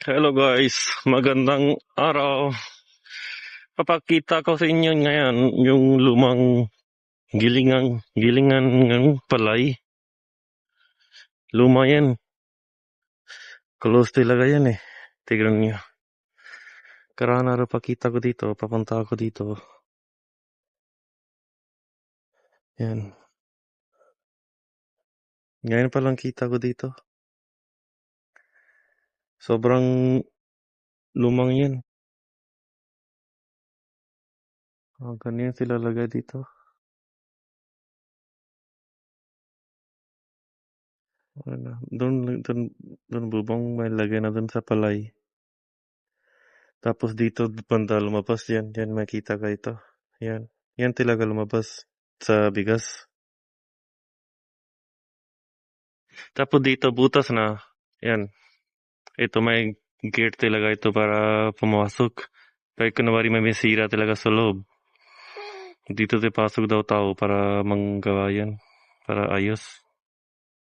Hello guys, magandang araw. Papakita ko sa inyo ngayon yung lumang gilingan ng palay. Luma yan. Close talaga yan eh. Tignan nyo. Karana rin pakita ko dito, papunta ako dito. Yan. Ngayon pa lang kita ko dito. Sobrang lumang yan. Ganyan sila lagay dito. Doon bubong may lagay na doon sa palay. Tapos dito banda lumabas yan. Yan makita ka ito. Yan. Yan talaga lumabas sa bigas. Tapos dito butas na. Yan. Ito may gate talaga ito para pumasok. Kaya kunwari may sira talaga sa loob. Dito pasok daw tao para manggawa yan. Para ayos.